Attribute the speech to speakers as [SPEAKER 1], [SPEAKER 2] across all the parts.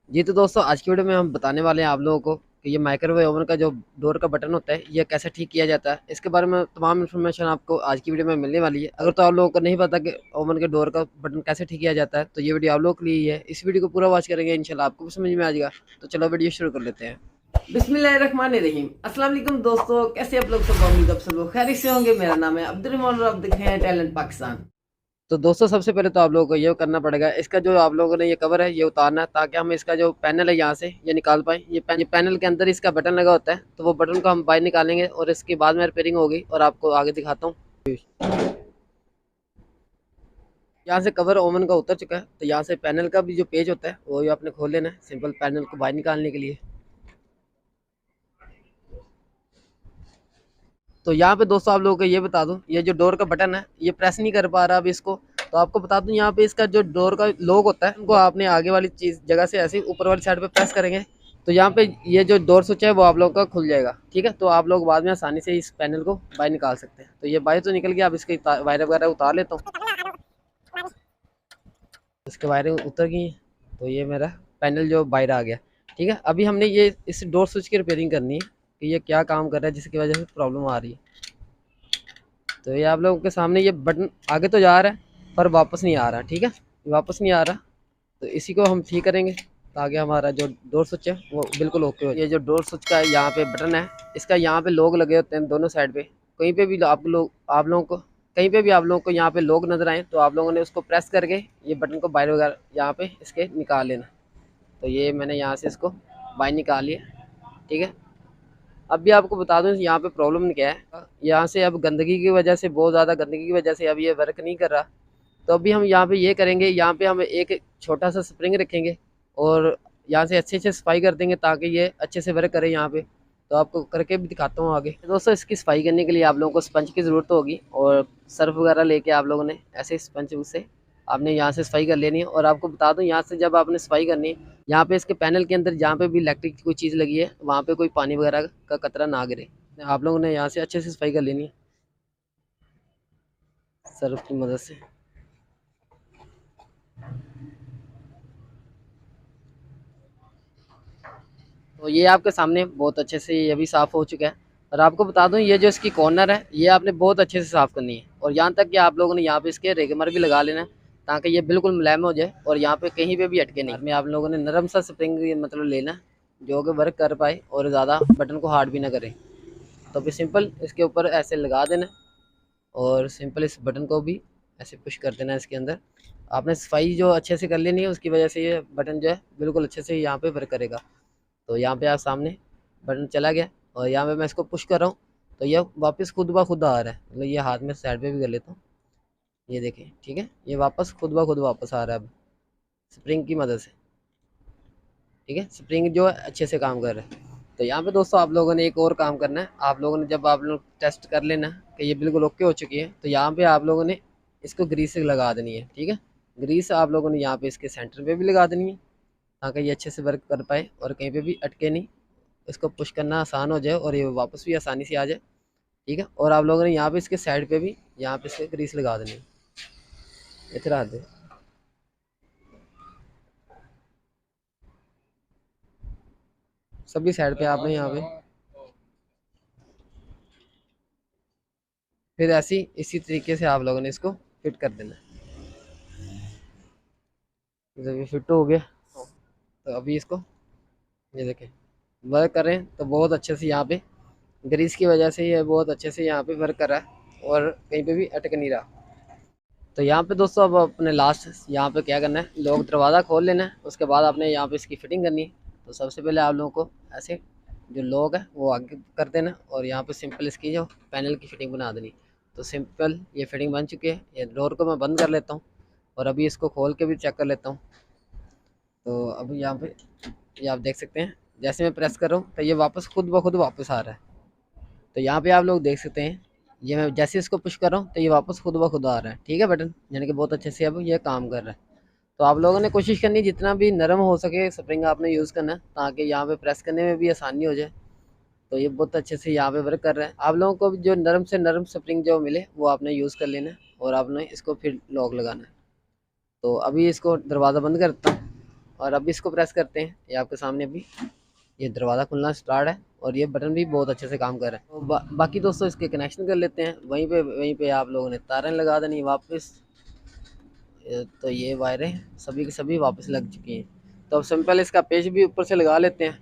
[SPEAKER 1] जी तो दोस्तों, आज की वीडियो में हम बताने वाले हैं आप लोगों को कि ये माइक्रोवेव ओवन का जो डोर का बटन होता है ये कैसे ठीक किया जाता है। इसके बारे में तमाम इन्फॉर्मेशन आपको आज की वीडियो में मिलने वाली है। अगर तो आप लोगों को नहीं पता कि ओवन के डोर का बटन कैसे ठीक किया जाता है तो ये वीडियो आप लोगों के लिए ही है। इस वीडियो को पूरा वॉच करेंगे, इंशाल्लाह आपको भी समझ में आ जाएगा। तो चलो वीडियो शुरू कर लेते हैं। बिस्मिल्लाहिर्रहमानिर्रहीम। अस्सलाम वालेकुम दोस्तों, कैसे आप लोग सब? उम्मीद आप सब लोग खैरियत से होंगे। मेरा नाम है अब्दुर्रहमान और आप देख रहे हैं टैलेंट पाकिस्तान। तो दोस्तों, सबसे पहले तो आप लोगों को ये करना पड़ेगा, इसका जो आप लोगों ने ये कवर है ये उतारना है ताकि हम इसका जो पैनल है यहाँ से ये निकाल पाए। ये पैनल के अंदर इसका बटन लगा होता है, तो वो बटन को हम बाहर निकालेंगे और इसके बाद में रिपेयरिंग होगी और आपको आगे दिखाता हूँ। यहाँ से कवर ओवन का उतर चुका है, तो यहाँ से पैनल का भी जो पेज होता है वो ये आपने खोल लेना है, सिंपल पैनल को बाहर निकालने के लिए। तो यहाँ पे दोस्तों आप लोगों को ये बता दूं, ये जो डोर का बटन है ये प्रेस नहीं कर पा रहा अभी इसको। तो आपको बता दूं, यहाँ पे इसका जो डोर का लॉक होता है उनको आपने आगे वाली चीज जगह से ऐसे ऊपर वाली साइड पे प्रेस करेंगे तो यहाँ पे ये जो डोर स्विच है वो आप लोगों का खुल जाएगा। ठीक है, तो आप लोग बाद में आसानी से इस पैनल को बाहर निकाल सकते हैं। तो ये बाहर तो निकल गया, अब इसके वायर वगैरह उतार लेता हूँ। इसके वायरें उतर गई हैं, तो ये मेरा पैनल जो बाहर आ गया। ठीक है, अभी हमने ये इस डोर स्विच की रिपेयरिंग करनी है कि ये क्या काम कर रहा है जिसकी वजह से प्रॉब्लम आ रही है। तो ये आप लोगों के सामने ये बटन आगे तो जा रहा है पर वापस नहीं आ रहा। ठीक है, वापस नहीं आ रहा, तो इसी को हम ठीक करेंगे ताकि हमारा जो डोर स्विच है वो बिल्कुल ओके हो। ये जो डोर स्विच का यहाँ पे बटन है, इसका यहाँ पे लोग लगे होते हैं दोनों साइड पे। कहीं पे भी आप लोगों को कहीं पे भी आप लोगों को यहाँ पे लोग नजर आए तो आप लोगों ने उसको प्रेस करके ये बटन को बाहर वगैरह यहाँ पे इसके निकाल लेना। तो ये मैंने यहाँ से इसको बाहर निकाल लिया। ठीक है, अब भी आपको बता दूं यहाँ पे प्रॉब्लम क्या है। यहाँ से अब गंदगी की वजह से, बहुत ज़्यादा गंदगी की वजह से अब ये वर्क नहीं कर रहा। तो अभी हम यहाँ पे ये करेंगे, यहाँ पे हम एक छोटा सा स्प्रिंग रखेंगे और यहाँ से अच्छे से सफाई कर देंगे ताकि ये अच्छे से वर्क करे यहाँ पे। तो आपको करके भी दिखाता हूँ आगे। दोस्तों, इसकी सफाई करने के लिए आप लोगों को स्पंज की ज़रूरत होगी और सर्फ वगैरह लेके आप लोगों ने ऐसे स्पंज से आपने यहाँ से सफाई कर लेनी है। और आपको बता दूँ, यहाँ से जब आपने सफाई करनी है, यहाँ पे इसके पैनल के अंदर जहाँ पे भी इलेक्ट्रिक की कोई चीज़ लगी है वहाँ पे कोई पानी वगैरह का कतरा ना गिरे। आप लोगों ने यहाँ से अच्छे से सफाई कर लेनी है सर्फ की मदद से। तो ये आपके सामने बहुत अच्छे से ये भी साफ़ हो चुका है। और आपको बता दूं, ये जो इसकी कॉर्नर है ये आपने बहुत अच्छे से साफ़ करनी है और यहाँ तक कि आप लोगों ने यहाँ पे इसके रेगमर भी लगा लेना है ताकि ये बिल्कुल मुलायम हो जाए और यहाँ पे कहीं पे भी अटके नहीं। में आप लोगों ने नरम सा स्प्रिंग मतलब लेना है जो कि वर्क कर पाए और ज़्यादा बटन को हार्ड भी ना करे। तो अभी सिंपल इसके ऊपर ऐसे लगा देना और सिंपल इस बटन को भी ऐसे पुश कर देना है इसके अंदर। आपने सफाई जो अच्छे से कर लेनी है, उसकी वजह से ये बटन जो है बिल्कुल अच्छे से यहाँ पे वर्क करेगा। तो यहाँ पे आप सामने बटन चला गया और यहाँ पे मैं इसको पुश कर रहा हूँ तो ये वापस खुद ब खुद आ रहा है। मतलब ये हाथ में साइड पे भी कर लेता हूँ, ये देखें। ठीक है, ये वापस खुद ब खुद वापस आ रहा है अब स्प्रिंग की मदद से। ठीक है, स्प्रिंग जो है अच्छे से काम कर रहा है। तो यहाँ पे दोस्तों आप लोगों ने एक और काम करना है। आप लोगों ने जब आप लोग टेस्ट कर लेना कि ये बिल्कुल ओके हो चुकी है तो यहाँ पे आप लोगों ने इसको ग्रीस लगा देनी है। ठीक है, ग्रीस आप लोगों ने यहाँ पे इसके सेंटर पे भी लगा देनी है ताकि ये अच्छे से वर्क कर पाए और कहीं पे भी अटके नहीं, इसको पुश करना आसान हो जाए और ये वापस भी आसानी से आ जाए। ठीक है, और आप लोगों ने यहाँ पे इसके साइड पे भी यहाँ पे इसके ग्रीस लगा देनी है। इतना दे सभी साइड पे आपने यहाँ पे फिर ऐसी इसी तरीके से आप लोगों ने इसको फिट कर देना है। जब ये फिट हो गया तो अभी इसको ये देखें वर्क करें तो बहुत अच्छे से यहाँ पे ग्रीस की वजह से ये बहुत अच्छे से यहाँ पे वर्क कर रहा है और कहीं पे भी अटक नहीं रहा। तो यहाँ पे दोस्तों अब अपने लास्ट यहाँ पे क्या करना है, लोग दरवाज़ा खोल लेना है। उसके बाद आपने यहाँ पे इसकी फिटिंग करनी है। तो सबसे पहले आप लोगों को ऐसे जो लोग है वो आगे कर देना और यहाँ पे सिंपल इसकी जो पैनल की फिटिंग बना देनी। तो सिंपल ये फिटिंग बन चुकी है। ये डोर को मैं बंद कर लेता हूँ और अभी इसको खोल के भी चेक कर लेता हूँ। तो अभी यहाँ पे ये आप देख सकते हैं, जैसे मैं प्रेस कर रहा हूँ तो ये वापस खुद ब खुद वापस आ रहा है। तो यहाँ पे आप लोग देख सकते हैं, ये मैं जैसे इसको पुश कर रहा हूँ तो ये वापस खुद ब खुद आ रहा है। ठीक है, बटन यानी कि बहुत अच्छे से अब ये काम कर रहा है। तो आप लोगों ने कोशिश करनी जितना भी नरम हो सके स्प्रिंग आपने यूज़ करना है ताकि यहाँ पे प्रेस करने में भी आसानी हो जाए। तो ये बहुत अच्छे से यहाँ पे वर्क कर रहा है। आप लोगों को भी जो नरम से नरम स्प्रिंग जो मिले वो आपने यूज़ कर लेना है और आपने इसको फिर लॉक लगाना है। तो अभी इसको दरवाज़ा बंद करता हूँ और अब इसको प्रेस करते हैं, ये आपके सामने अभी ये दरवाज़ा खुलना स्टार्ट है और ये बटन भी बहुत अच्छे से काम कर रहा है। तो बाकी दोस्तों इसके कनेक्शन कर लेते हैं। वहीं पे आप लोगों ने तारें लगा देनी वापस। तो ये वायरें सभी की सभी वापस लग चुकी हैं। तो अब सिंपल इसका पेज भी ऊपर से लगा लेते हैं।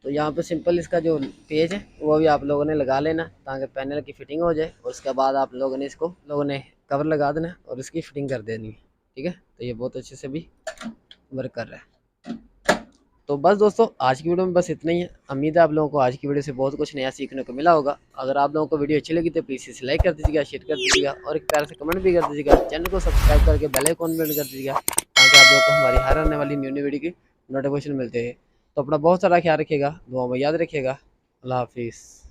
[SPEAKER 1] तो यहाँ पे सिंपल इसका जो पेज है वो भी आप लोगों ने लगा लेना ताकि पैनल की फिटिंग हो जाए। और उसके बाद आप लोगों ने इसको कवर लगा देना और इसकी फिटिंग कर देनी है। ठीक है, तो ये बहुत अच्छे से भी वर्क कर रहा है। तो बस दोस्तों आज की वीडियो में बस इतना ही है। उम्मीद है आप लोगों को आज की वीडियो से बहुत कुछ नया सीखने को मिला होगा। अगर आप लोगों को वीडियो अच्छी लगी तो प्लीज़ इसे लाइक कर दीजिएगा, शेयर कर दीजिएगा और एक प्यार से कमेंट भी कर दीजिएगा। चैनल को सब्सक्राइब करके बेल आइकन बंद कर दीजिएगा ताकि आप लोगों को हमारी हर आने वाली न्यू वीडियो की नोटिफिकेशन मिलते हैं। तो अपना बहुत सारा ख्याल रखिएगा, दुआ में याद रखिएगा। अल्लाह हाफिज़।